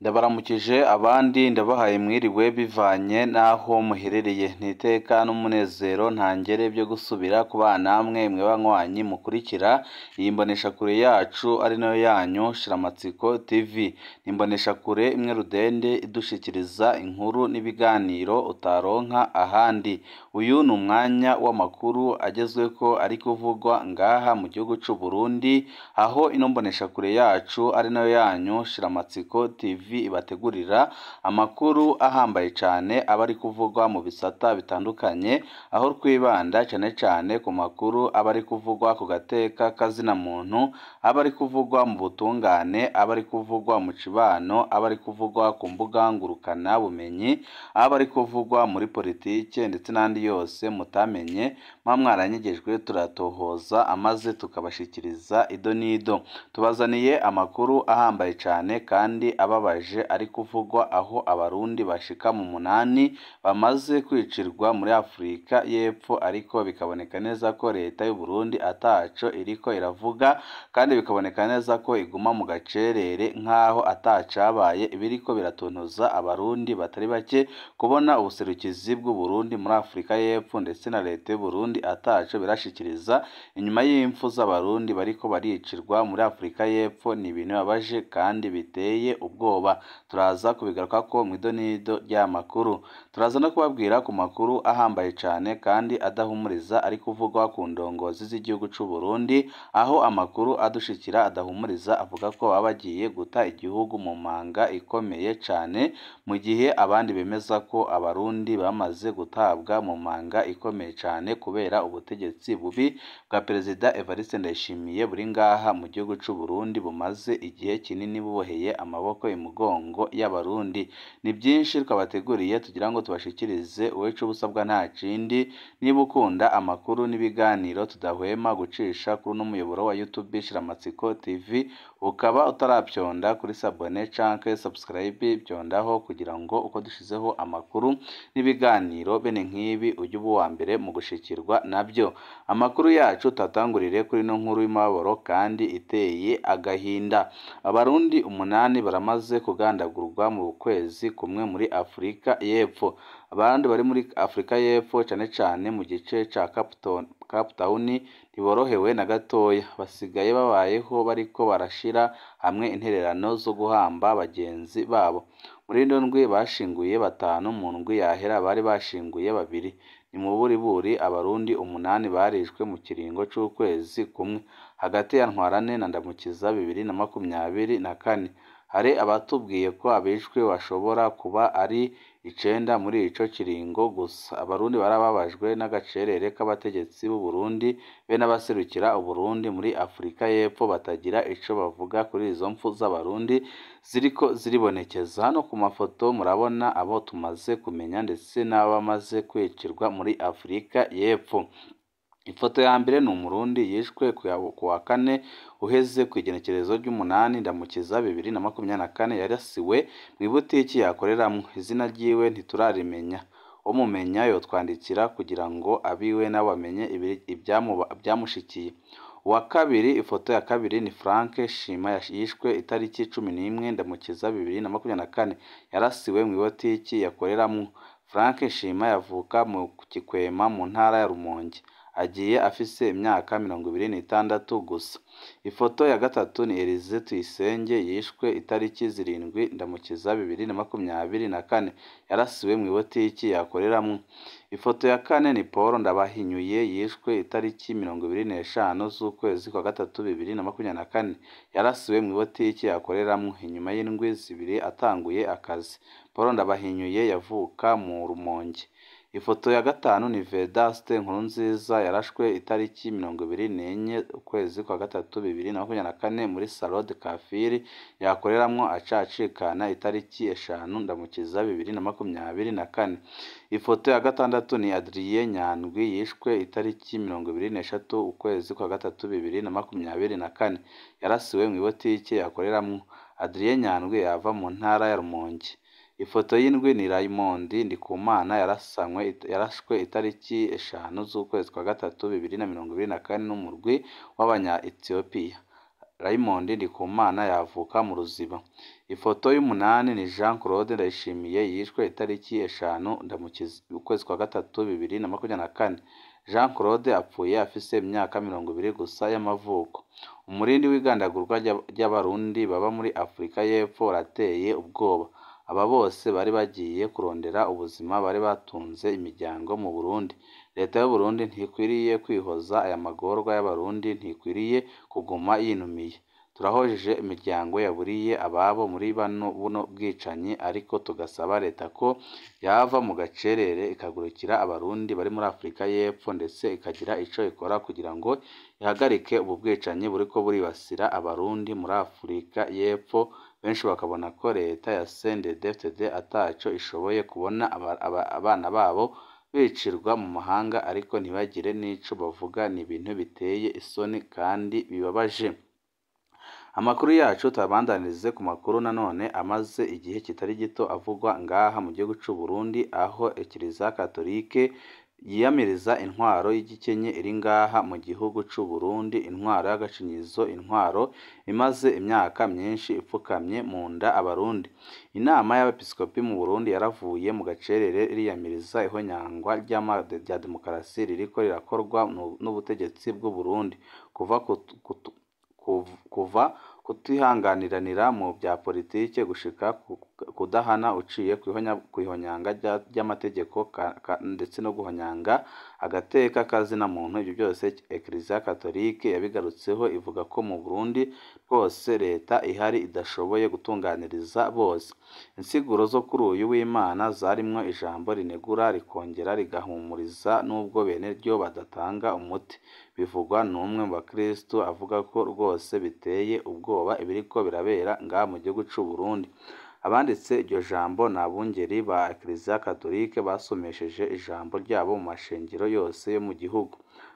Ndabaramukije abandi ndabahaye mwiriwe bivanye n'aho muherereye n'iteka n'umunezero ntangere byo gusubira kubana namwe mwe banywanyi mukurikira iyi mboneshakure yacu ari nayo yanyu Shiramatsiko TV. Ni imboneshakure imwe rudende idushikiriza inkuru n'ibiganiro utaronka ahandi. Uyu ni umwanya w'amakuru agezweko ari kuvugwa ngaha mu gihugu c'u Burundi, aho ino mboneshakure yacu ari nayo yanyu Shiramatsiko TV ibategurira amakuru ahambaye cyane aba ari kuvugwa mu bisata bitandukanye, aho twibanda cyane cyane ku makuru aba ari kuvugwa ku gateka kazina muntu, aba ari kuvugwa mu butungane, aba ari kuvugwa mu cibano, aba ari kuvugwa ku mbuga ngurukana bumenyi, aba ari kuvugwa muri politike ndetse n'andi yose mutamenye mwaranyegejwe turatohoza amaze tukabashikiriza ido nido. Tubazaniye amakuru ahambaye cyane kandi ababaje ari kuvugwa, aho abarundi bashika mu 8 bamaze kwicirwa muri Afurika y'Epfo, ariko bikaboneka neza ko leta y'u Burundi ataco iriko iravuga, kandi bikaboneka neza ko iguma mu gacerere nkaho atacabaye. Ibiriko biratontoza abarundi batari bake kubona ubuserukizi bw'u Burundi muri Afurika y'Epfo ndetse na leta y'u Burundi ataco birashikiriza inyuma y'impfu z'abarundi bariko baricirwa muri Afurika y'Epfo. Ni ibintu babaje kandi biteye ubwoba, turaza kubigaruka ko mu idonido ry'amakuru. Turaza no kubabwira ku makuru ahambaye cyane kandi adahumuriza ari kuvugwa ku ndongozi z'igihugu c'u Burundi, aho amakuru adushikira adahumuriza avuga ko baba bagiye guta igihugu mu manga ikomeye cyane, mu gihe abandi bemeza ko abarundi bamaze gutabwa mu manga ikomeye cyane kubera ubutegetsi bubi bwa Perezida Evariste Ndayishimiye buri ngaha mu gihugu c'u Burundi bumaze igihe kinini buboheye amaboko imugongo y'abarundi. Ni byinshi twabateguriye tugira ngo tubashikirize, uweco busabwa nta kindi niba ukunda amakuru n'ibiganiro tudahwema gucisha kuri n'umuyoboro wa YouTube Shiramatsiko TV, ukaba utarapyonda kuri sabone canke subscribe byondaho kugira ngo uko dushizeho amakuru n'ibiganiro bene nk'ibi ujye uba uwa mbere mu gushikirwa nabyo. Amakuru yacu tatangurire kuri no nkuru y'imaboro kandi iteye agahinda. Abarundi 8 baramaze kugandagurwa mu kwezi kumwe muri Afurika y'Epfo. Abandi bari muri Afurika y'Epfo cyane cyane mu gice ca Cape Town ntiborohewe na gatoya, basigaye babayeho bariko barashira hamwe intererano zo guhamba bagenzi babo. Muri ino ndwi bashinguye 5, mu ndwi yahera bari bashinguye 2. Ni mu buriburi abarundi 8 barishwe mu kiringo c'ukwezi kumwe hagati ya Ntwarante na Ndamukiza 2024. Hari abatubwiye ko abishwe bashobora kuba ari 9 muri ico kiringo gusa. Abarundi barababajwe n'agacerere k'abategetsi b'u Burundi be n'abaserukira u Burundi muri Afurika y'Epfo batagira ico bavuga kuri izo mpfu z'abarundi ziriko ziribonekeza. Hano ku mafoto murabona abo tumaze kumenya ndetse n'abamaze kwicirwa muri Afurika y'Epfo. Ifoto ya mbere ni umurundi yishwe ku wa 4 uheze ku igenekerezo ry'8 Ndamukiza 2024, yarasiwe mu ibutiki yakoreramwo. Izina ryiwe ntiturarimenya, umumenya yotwandikira kugira ngo abiwe nabo bamenye ibyamushikiye. Uwa kabiri, ifoto ya kabiri ni Frank Shima yishwe itariki 11 Ndamukiza 2024, yarasiwe mu ibutiki yakoreramwo. Frank Shima yavuka mu Kikwema mu ntara ya Rumonge, agiye afise imyaka 26 gusa. Ifoto ya gatatu ni Elize Tuyisenge yishwe itariki 7 Ndamukiza 2024, yarasiwe mu ibutiki yakoreramwo. Ifoto ya kane ni Paul Ndabahinyuye yishwe itariki 25 z'ukwezi kwa gatatu 2024, yarasiwe mu ibutiki yakoreramwo inyuma y'indwi 2 atanguye akazi. Paul Ndabahinyuye yavuka mu Rumonge. Ifoto ya gatanu ni Vedaste Nkurunziza yarashwe itariki 24 ukwezi kwa gatatu 2024 muri Salon de Coiffure yakoreramwo acacikana itariki 5 Ndamukiza 2024. Ifoto ya gatandatu ni Adrien Nyandwi yishwe itariki 23 ukwezi kwa gatatu 2024, yarasiwe mu ibutiki yakoreramwo. Adrien Nyandwi yava mu ntara ya Rumonge. Ifoto y'indwi ni Raymond Ndikumana yarashwe itariki 5 z'ukwezi kwa gatatu 2024 n'umurwi w'abanya Ethiopia. Raymond Ndikumana yavuka mu Ruziba. Ifoto y'umunani ni Jean Claude Ndayishimiye yishwe itariki 5 Ndamukiza ukwezi kwa gatatu 2024. Jean Claude apfuye afise imyaka 20 gusa y'amavuko. Umurindi w'igandagurwa ry'abarundi baba muri Afurika y'Epfo warateye ubwoba. Aba bose bari bagiye kurondera ubuzima, bari batunze imiryango mu Burundi. Leta y'u Burundi ntikwiriye kwihoza aya magorwa y'abarundi, ntikwiriye kuguma yinumiye. Turahojeje imiryango yaburiye ababo muri buno bwicanyi, ariko tugasaba leta ko yava mu gacerere ikagurukira abarundi bari muri Afurika y'Epfo, ndetse ikagira ico ikora kugira ngo ihagarike ubu bwicanyi buriko buribasira abarundi muri Afurika y'Epfo. Benshi bakabona ko leta ya CNDD-FDD ataco ishoboye kubona abana babo bicirwa mu mahanga, ariko ntibagire n'ico bavuga. Ni ibintu biteye isoni kandi bibabaje. Amakuru yacu tabandanirize ku makuru nanone amaze igihe kitari gito avugwa ngaha mu gihugu c'u Burundi, aho Ekiriziya Katolike yiyamiriza intwaro y'igikenye iri ngaha mu gihugu c'u Burundi, intwaro y'agacinyizo, intwaro imaze imyaka myinshi ipfukamye mu nda abarundi. Inama y'abepiskopi mu Burundi yaravuye mu gacerere iriyamiriza ihonyangwa rya demokarasi ririko rirakorwa n'ubutegetsi bw'u Burundi, kuva kutihanganiranira mu bya politike gushika kudahana uciye kwihonyanga ry'amategeko ndetse no guhonyanga agateka kazina muntu. Ibyo byose Ekiriziya Katolike yabigarutseho, ivuga ko mu Burundi rwose leta ihari idashoboye gutunganiriza bose. Insiguro zo kuri uyu w'Imana zarimwo ijambo rinegura rikongera rigahumuriza, nubwo bene ryo badatanga umuti. Bivugwa n'umwe mu bakristo avuga ko rwose biteye ubwoba ibiriko birabera ngaha mu gihugu c'u Burundi. Abanditse iryo jambo ni abungeri ba Ekiriziya Katolike basomesheje ijambo ryabo mu mashengero yose yo mu gihugu.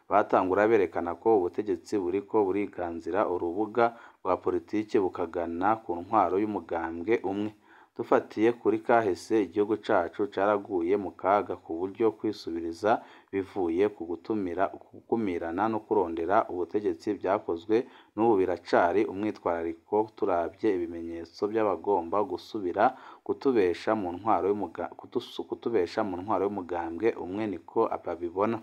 Batangura berekana ko ubutegetsi buriko buriganzira urubuga rwa politike bukagana ku ntwaro y'umugambwe umwe. Dufatiye kuri kahise, igihugu cacu caraguye mu kaga ku buryo kwisubiriza bivuye ku gukumirana no kurondera ubutegetsi byakozwe n'ubu biracari umwitwarariko. Turavye ibimenyetso by'abagomba gusubira kutubesha mu ntwaro y'umugambwe umwe, niko babibona.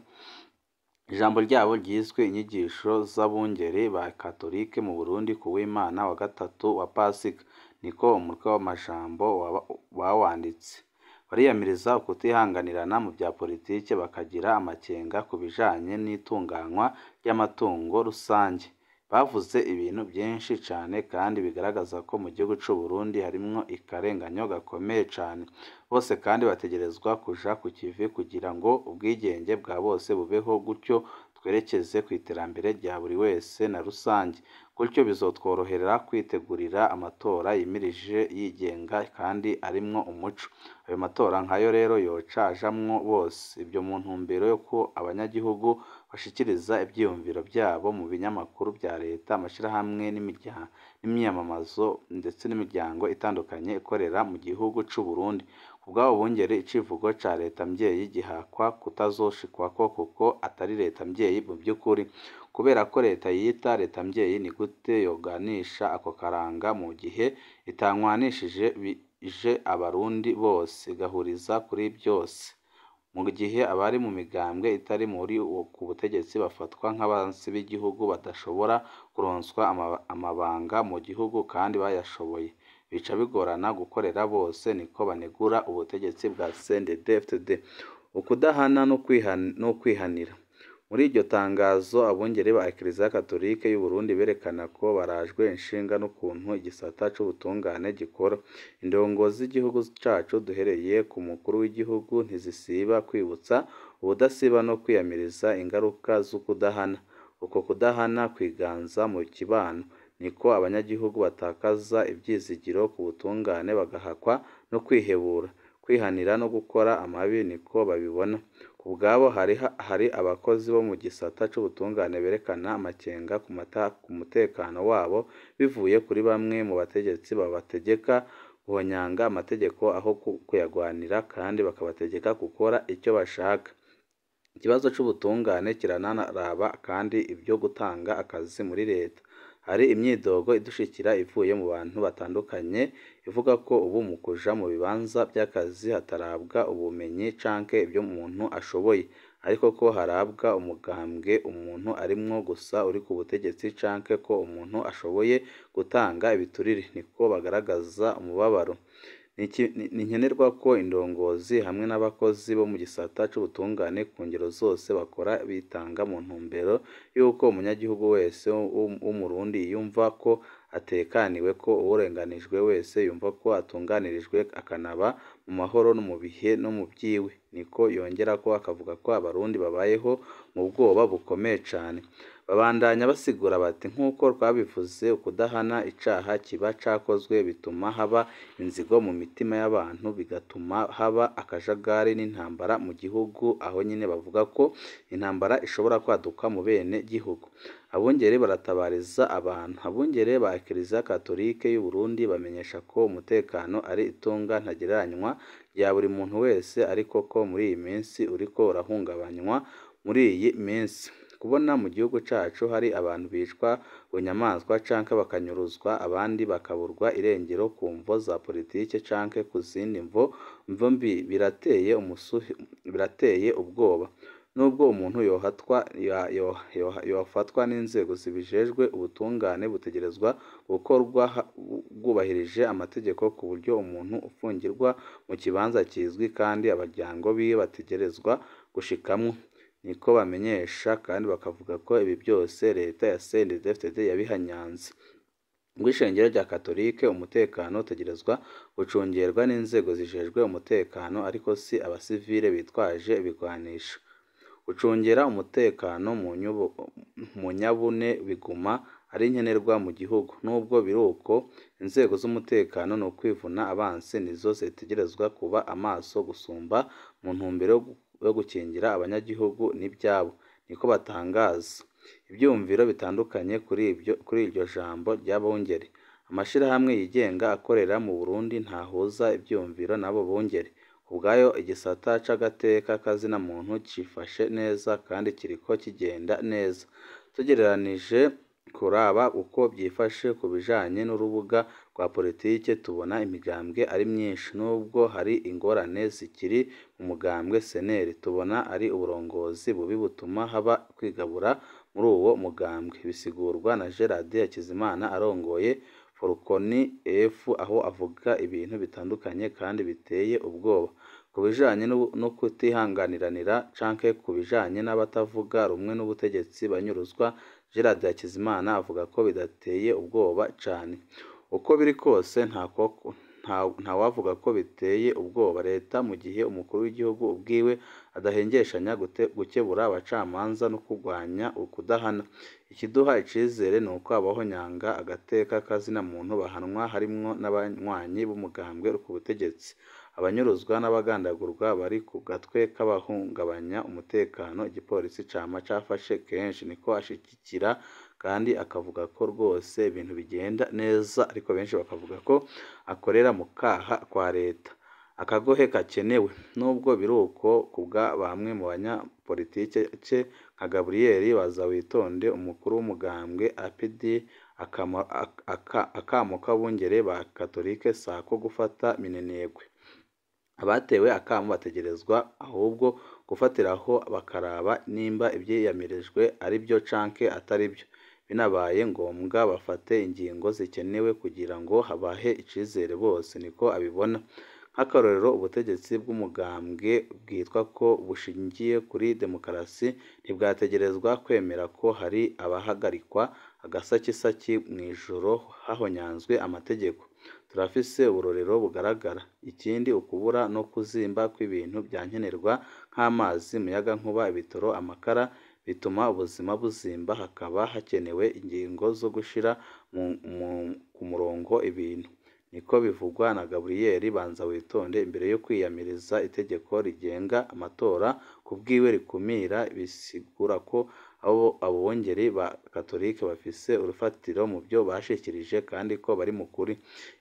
Ijambo ryabo ryiswe inyigisho z'abungeri ba Katolike mu Burundi ku w'Imana wa gatatu wa Pasika, niko umutwe w'amajambo bawanditse. Bariyamiriza ukutihanganirana mu bya politike, bakagira amakenga ku bijanye n'itunganywa ry'amatungo rusange. Bavuze ibintu byinshi cane kandi bigaragaza ko mu gihugu c'u Burundi harimwo ikarenganyo gakomeye cane. Bose kandi bategerezwa kuja ku kivi kugira ngo ubwigenge bwa bose bubeho, gutyo twerekeze ku iterambere rya buri wese na rusange. Gutyo bizotworohera kwitegurira amatora yimirije yigenga kandi arimwo umuco. Ayo matora nkayo rero yoca ajamwo bose. Ibyo mu ntumbero yo ko abanyagihugu bashikiriza ivyiyumviro byabo mu binyamakuru bya leta, amashirahamwe n'imyamamazo ndetse n'imiryango itandukanye ikorera mu gihugu c'u Burundi. Kubw'abo bungeri, icivugo ca leta mvyeyi gihakwa kutazoshikwako kuko atari leta mvyeyi mu by'ukuri. Kubera ko leta yita leta mvyeyi, ni gute yoganisha ako karanga mu gihe itankwanishije abarundi bose, igahuriza kuri byose, mu gihe abari mu migambwe itari muri ku butegetsi bafatwa nk'abansi b'igihugu badashobora kuronswa amabanga mu gihugu kandi bayashoboye. Bica bigorana gukorera bose, niko banegura ubutegetsi bwa CNDD-FDD. Ukudahana no kwihanira. Muri iryo tangazo, abungeri ba Ekiriziya Katolike y'u Burundi berekana ko barajwe inshinga n'ukuntu igisata c'ubutungane gikora. Indongozi z'igihugu cacu duhereye ku mukuru w'igihugu ntizisiba kwibutsa ubudasiba no kwiyamiriza ingaruka z'ukudahana. Uko kudahana kwiganza mu kibano, niko abanyagihugu batakaza ivyizigiro ku butungane, bagahakwa no kwihebura. Kwihanira no gukora amabi, niko babibona. Ku bwabo hari abakozi bo mu gisata c'ubutungane berekana amakenga ku mutekano wabo bivuye kuri bamwe mu bategetsi babategeka guhonyanga amategeko aho kuyagwanira, kandi bakabategeka gukora icyo bashaka. Ikibazo c'ubutungane kiranaraba kandi ibyo gutanga akazi muri leta. hari imyidogo idushikira ivuye mu bantu batandukanye ivuga ko ubu mu kuja mu bibanza by'akazi hatarabwa ubumenyi canke ibyo umuntu ashoboye ariko ko harabwa umugambwe umuntu arimwo gusa uri ku butegetsi canke ko umuntu ashoboye gutanga ibiturire niko bagaragaza umubabaro. Ni nkenerwa ko indongozi hamwe n'abakozi bo mu gisata c'ubutungane ku ngero zose bakora bitanga mu ntumbero y'uko umunyagihugu wese w'umurundi yumva ko atekaniwe, ko uwurenganijwe wese yumva ko atunganirijwe akanaba mu mahoro no mu bihe no mu vyiwe. Niko yongerako akavuga ko abarundi babayeho mu bwoba bukomeye cane. Babandanya basigura bati nk'uko twabivuze ukudahana icaha kiba cakozwe bituma haba inzigo mu mitima y'abantu, bigatuma haba akajagari n'intambara mu gihugu, aho nyine bavuga ko intambara ishobora kwaduka mu bene gihugu. Abungere baratabariza abantu. Abungere ba Eklezia Katolike y'u Burundi bamenyesha ko umutekano ari itunga ntagereranywa rya buri muntu wese, ariko ko muri iyi minsi uriko urahungabanywa muri iyi minsi. Kubona mu gihugu cacu hari abantu bicwa bunyamaswa canke bakanyuruzwa, abandi bakaburwa irengero ku mvo za politike canke ku zindi mvo mbi, birateye ubwoba. Nubwo umuntu yofatwa n'inzego zibijejwe, ubutungane butegerezwa gukorwa bwubahirije amategeko ku buryo umuntu ufungirwa mu kibanza kizwi kandi abaryango biwe bategerezwa gushikamwo. Niko bamenyesha kandi bakavuga ko ibi byose leta ya CNDD-FDD yabihanyanze. Mw'ishengero rya Katolike umutekano utegerezwa gucungerwa n'inzego zijejwe umutekano, ariko si abasivile bitwaje ibigwanisho. Gucungera umutekano mu nyabune biguma ari nkenerwa mu gihugu. Nubwo biri uko, inzego z'umutekano ni ukwivuna abansi nizo zitegerezwa kuba amaso gusumba mu ntumbero yo gukingira abanyagihugu n'ibyabo. Niko batangaza. Ibyumviro bitandukanye kuri iryo jambo ry'abungeri. Amashirahamwe yigenga akorera mu Burundi ntahuza ibyumviro n'abo bungeri. Ubwayo igisata c'agateka kazina muntu cifashe neza kandi kiriko kigenda neza. Tugereranije kuraba uko byifashe ku bijanye n'urubuga rwa politike, tubona imigambwe ari myinshi. Nubwo hari ingorane zikiri mu mugambwe CNL, tubona ari uburongozi bubi butuma haba kwigabura muri uwo mugambwe. Bisigurwa na Gerard Hakizimana arongoye Forukoni F, aho avuga ibintu bitandukanye kandi biteye ubwoba. Ku bijanye no kutihanganiranira canke ku bijanye n'abatavuga rumwe n'ubutegetsi banyuruzwa, Gerard Hakizimana avuga ko bidateye ubwoba cane. Uko biri kose ntawavuga ko biteye ubwoba leta mu gihe umukuru w'igihugu ubwiwe adahengeshanya gukebura abacamanza no kurwanya ukudahana. Ikiduha icizere ni uko abahonyanga agateka kazina muntu bahanwa, harimwo n'abanywanyi b'umugambwe ku butegetsi. Abanyuruzwa n'abagandagurwa bari ku gatwe k'abahungabanya umutekano igipolisi cama cafashe kenshi. Niko ashigikira kandi akavuga ko rwose ibintu bigenda neza, ariko benshi bakavuga ko akorera mu kaha kwa leta. Akagohe kakenewe. Nubwo biri uko, kubwa bamwe mu banyapolitike nka Gabriel Bazawitonde umukuru w'umugambwe APD, akamo k'abungere ba Katolike sako gufata minenegwe. Abatewe akamo bategerezwa ahubwo gufatiraho bakaraba nimba ivyiyamirijwe ari byo canke atari byo. Binabaye ngombwa bafate ingingo zikenewe kugira ngo habahe icizere bose. Niko abibona. Nk'akarorero, ubutegetsi bw'umugambwe bwitwa ko bushingiye kuri demokarasi ntibwategerezwa kwemera ko hari abahagarikwa agasakisaki mw'ijoro hahonyanzwe amategeko. Turafise uburorero bugaragara. Ikindi, ukubura no kuzimba kw'ibintu byankenerwa nk'amazi, umuyagankuba, ibitoro, amakara bituma ubuzima buzimba. Hakaba hakenewe ingingo zo gushira ku murongo ibintu. Niko bivugwa na Gabriel Banzawitonde imbere yo kwiyamiriza itegeko rigenga amatora kubwiwe rikumira. Bisigura ko abo bungeri ba Katolike bafise urufatiro mu byo bashikirije kandi ko bari mu kuri.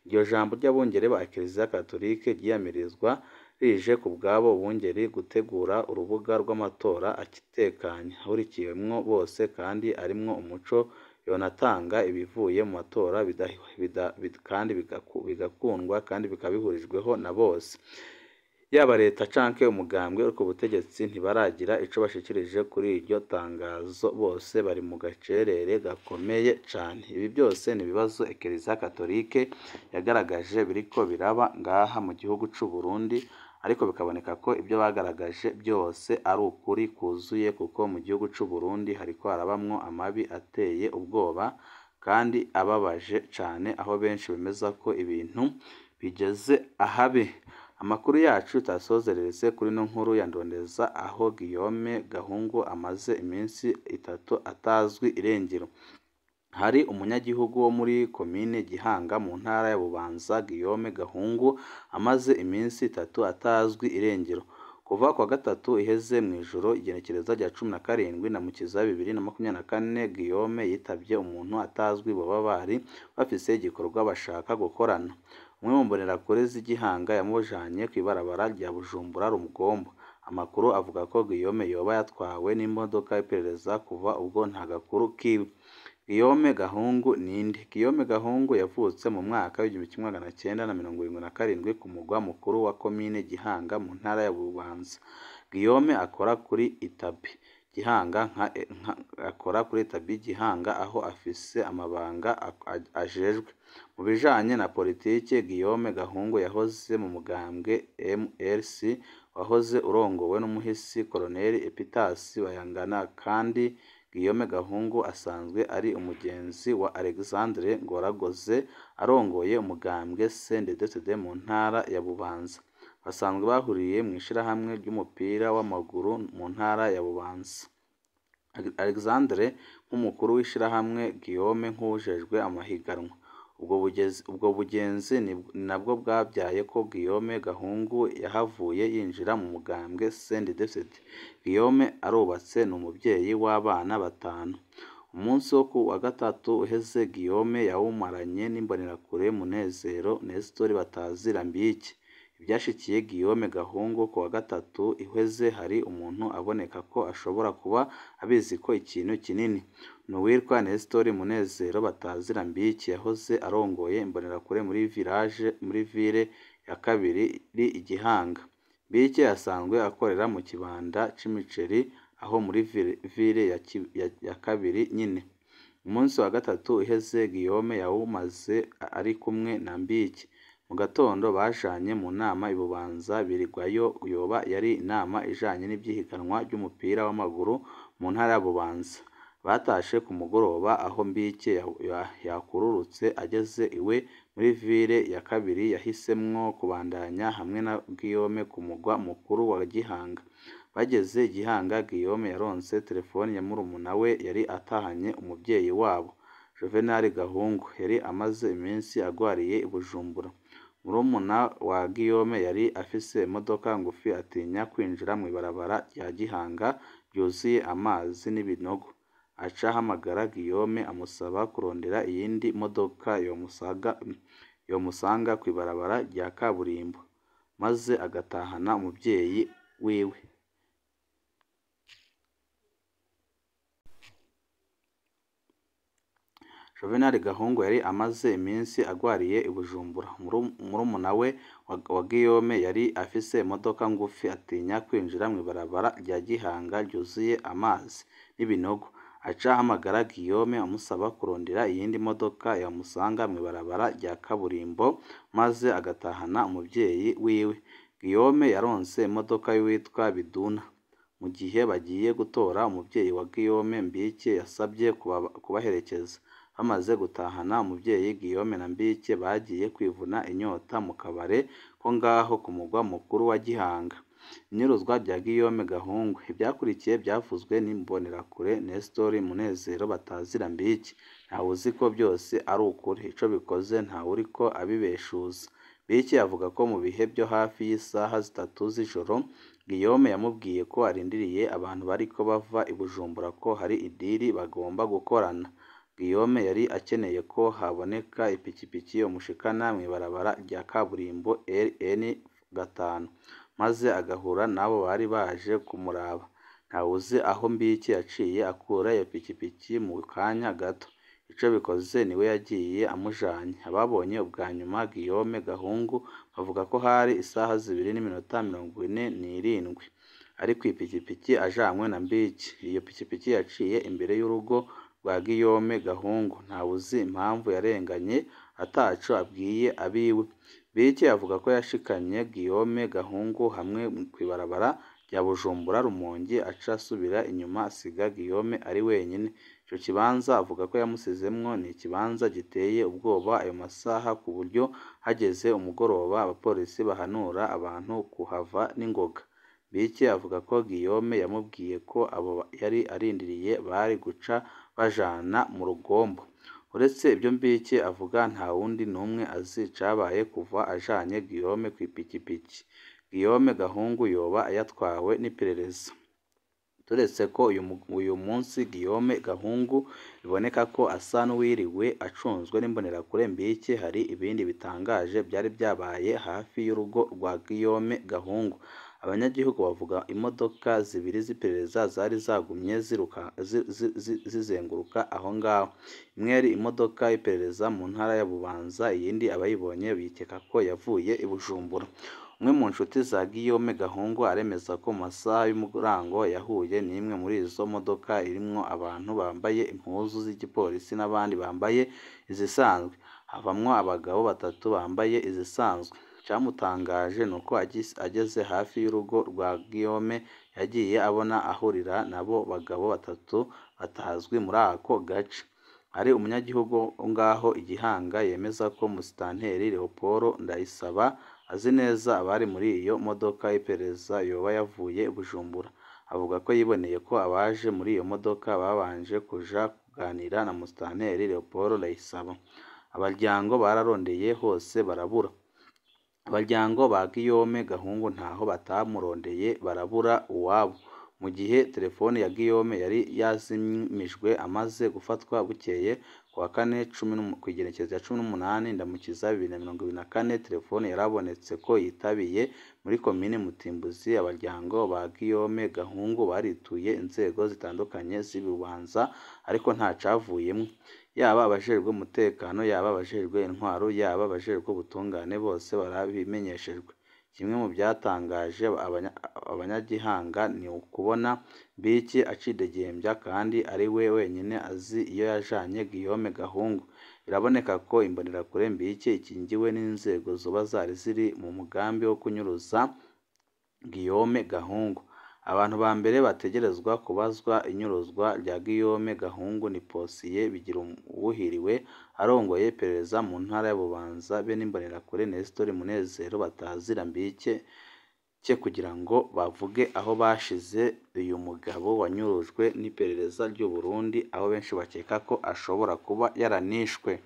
Iryo jambo ry'abungeri ba Eklezia Katolike ryiyamirizwa rije ku bwabo bungeri gutegura urubuga rw'amatora akitekanye, ahurikiwemwo bose kandi arimwo umuco yonatanga ibivuye mu matora kandi bigakundwa kandi bikaba bihurijweho na bose, yaba leta canke umugambwe uri ku butegetsi ntibaragira ico bashikirije kuri iryo tangazo, bose bari mu gacerere gakomeye cane. Ibi byose ni ibibazo Eklezia Katolike yagaragaje biriko biraba ngaha mu gihugu c'u Burundi, ariko bikaboneka ko ibyo bagaragaje byose ari ukuri kuzuye, kuko mu gihugu c'u Burundi hariko harabamwo amabi ateye ubwoba kandi ababaje cane, aho benshi bemeza ko ibintu bigeze ahabi. Amakuru yacu tasozererese kuri no nkuru ya Ndondeza, aho Guillaume Gahungu amaze iminsi 3 atazwi irengero. Hari umunyagihugu wo muri komine Gihanga mu ntara ya Bubanza, Guillaume Gahungu amaze iminsi 3 atazwi irengero. Kuva kwa gatatu iheze mw'ijoro igenekereza rya 17 na Mukiza 2024, Guillaume yitavye umuntu atazwi boba bari bafise igikorwa bashaka gukorana. Umwe mu mbonerakure z'Igihanga yamujanye kw'ibarabara rya Bujumbura Rumugombo. Amakuru avuga ko Guillaume yoba yatwawe n'imodoka y'iperereza, kuva ubwo nta gakuru kiwe. Guillaume Gahungu ninde? Guillaume Gahungu yavutse mu mwaka w'1977 ku mugwa mukuru wa komine Gihanga mu ntara ya Bubanza. Guillaume akora kuri Itabi Gihanga, aho afise amabanga ajejwe. Mu bijanye na politike, Guillaume Gahungu yahoze mu mugambwe MRC wahoze urongowe n'umuhisi Colonel Epitasi Bayangana, kandi Guillaume Gahungu asanzwe ari umugenzi wa Alexandre Ngoragoze arongoye umugambwe CNDD-FDD mu ntara ya Bubanza. Basanzwe bahuriye mu ishirahamwe ry'umupira w'amaguru mu ntara ya Bubanza. Alexandre nk'umukuru w'ishirahamwe, Guillaume nk'ujejwe amahiganwa. Ubwo bugenzi ni nabwo bwabyaye ko Guillaume Gahungu yahavuye yinjira mu mugambwe CNDD-FDD. Guillaume arubatse, ni umuvyeyi w'abana 5. Umunsi wo ku wa gatatu uheze, Guillaume yawumaranye n'imbonerakure Munezero Nestor batazira Mbiki. Ibyashikiye Guillaume Gahungu ku wa gatatu ihweze, hari umuntu aboneka ko ashobora kuba abizi ko ikintu kinini. Nuwitwa Nestor Munezero batazira Mbiki yahoze arongoye imbonerakure muri ville ya kabiri Igihanga. Mbiki asanzwe akorera mu kibanda c'imiceri aho muri ville ya kabiri nyine. Umunsi wa gatatu iheze, Guillaume yawumaze ari kumwe na Mbiki. Mu gatondo bajanye mu nama ibubanza birigwayo, yoba yari inama ijanye n'ivyihiganwa ry'umupira w'amaguru mu ntara ya Bubanza. Batashe ku mugoroba, aho Mbike yakururutse ageze iwe muri ville ya kabiri, yahisemwo kubandanya hamwe na Guillaume ku mugwa mukuru wa Gihanga. Bageze Gihanga, Guillaume yaronse telefoni ya murumuna we yari atahanye umuvyeyi wabo Juvenal Gahungu, yari amaze iminsi agwariye i Bujumbura. Murumuna wa Guillaume yari afise imodoka ngufi, atinya kwinjira mw'ibarabara rya Gihanga ryuzuye amazi n'ibinogo. Aca ahamagara Guillaume amusaba kurondera iyindi modoka yomusanga kw'ibarabara rya kaburimbo, maze agatahana umuvyeyi wiwe. Juvenal Gahungu yari amaze iminsi agwariye i Bujumbura. Murumuna we wa Guillaume yari afise imodoka ngufi, atinya kwinjira mw'ibarabara rya Gihanga ryuzuye amazi n'ibinogo. Aca ahamagara Guillaume amusaba kurondera iyindi modoka yamusanga mw'ibarabara rya kaburimbo, maze agatahana umuvyeyi wiwe. Guillaume yaronse imodoka y'uwitwa Biduna. Mu gihe bagiye gutora umuvyeyi wa Guillaume, Mbike yasabye kubaherekeza. Bamaze gutahana umuvyeyi, Guillaume na Mbike bagiye kwivuna inyota mu kabare ko ngaho ku mugwa mukuru wa Gihanga. Inyuruzwa rya Guillaume Gahungu. Ibyakurikiye byavuzwe n'imbonerakure Nestor Munezero batazira Mbiki. Ntawe uzi ko byose ari ukuri. Ico bikoze ntawe uriko abibeshuza. Mbiki avuga ko mu bihe byo hafi y'isaha 3 z'ijoro, Guillaume yamubwiye ko arindiriye abantu bariko bava i Bujumbura, ko hari idiri bagomba gukorana. Guillaume yari akeneye ko haboneka ipikipiki yomushikana mw'ibarabara rya kaburimbo RN5, maze agahura nabo bari baje kumuraba. Ntawuzi aho Mbiki yaciye akura iyo pikipiki mu kanya gato. ico bikoze niwe yagiye amujanye. Ababonye ubwa nyuma Guillaume Gahungu bavuga ko hari isaha 2:47 ari kw'ipikipiki ajanywe na Mbiki. Iyo pikipiki yaciye imbere y'urugo rwa Guillaume Gahungu, ntawuzi impamvu yarenganye ataco abwiye abiwe. Mbiki avuga ko yashikanye Guillaume Gahungu hamwe kw'ibarabara rya Bujumbura Rumonge aca asubira inyuma asiga Guillaume ari wenyine. Ico kibanza avuga ko yamusizemwo ni ikibanza giteye ubwoba ayo masaha ku buryo hageze umugoroba abapolisi bahanura abantu kuhava n'ingoga. Mbiki avuga ko Guillaume yamubwiye ko abo yari arindiriye bari guca bajana mu rugombo. Uretse ibyo Mbiki avuga nta wundi n'umwe azi icabaye kuva ajanye Guillaume kw'ipikipiki. Guillaume Gahungu yoba yatwawe n'iperereza. Turetse ko uyu munsi Guillaume Gahungu biboneka ko asa n'uwiriwe acunzwe n'imbonerakure Mbiki, hari ibindi bitangaje byari byabaye hafi y'urugo rwa Guillaume Gahungu. Abanyagihugu bavuga imodoka zibiri z'iperereza zari zagumye zizenguruka aho ngaho. Imwe yari imodoka y'iperereza mu ntara ya Bubanza, iyindi abayibonye bikeka ko yavuye i Bujumbura. Umwe mu nshuti za Guillaume Gahungu aremeza ko mu masaha y'umurango yahuye n'imwe muri izo modoka irimwo abantu bambaye impuzu z'igipolisi n'abandi bambaye izisanzwe, havamwo abagabo batatu bambaye izisanzwe. Icyamutangaje ni uko ageze hafi y'urugo rwa Guillaume yagiye abona ahurira n'abo bagabo batatu batazwi muri ako gace. Hari umunyagihugu ngaho Igihanga yemeza ko Musitanteri Leopold Ndayisaba azi neza abari muri iyo modoka y'iperereza yoba yavuye i Bujumbura. Avuga ko yiboneye ko abaje muri iyo modoka babanje kuja kuganira na Musitanteri Leopold Ndayisaba. Abaryango bararondeye hose barabura. Abaryango ba Guillaume Gahungu ntaho batamurondeye barabura uwabo. Mu gihe telefone ya Guillaume yari yazimijwe amaze gufatwa bukeye kuwa kane kw'igenekerezo ya 18 Ndamukiza 2024, telefone yarabonetse ko yitabiye muri komine Mutimbuzi. Abaryango ba Guillaume Gahungu barituye inzego zitandukanye z'Ibubanza ariko nta cavuyemwo. Yaba abajejwe umutekano, yaba abajejwe intwaro, yaba abajejwe ubutungane bose barabimenyeshejwe. Kimwe mu byatangaje abanyagihanga ni ukubona Mbiki acidegembya kandi ari we wenyine azi iyo yajanye Guillaume Gahungu. Biraboneka ko imbonerakure Mbiki ikingiwe n'inzego zoba zari ziri mu mugambi wo kunyuruza Guillaume Gahungu. Abantu ba mbere bategerezwa kubazwa inyuruzwa rya Guillaume Gahungu ni Posiye Bigiruwuhiriwe arongoye iperereza mu ntara ya Bubanza, be n'imbonerakure Nestor Munezero batazira Mbike kugira ngo bavuge aho bashize uyu mugabo wanyurujwe n'iperereza ry'u Burundi, aho benshi bakeka ko ashobora kuba yaranishwe.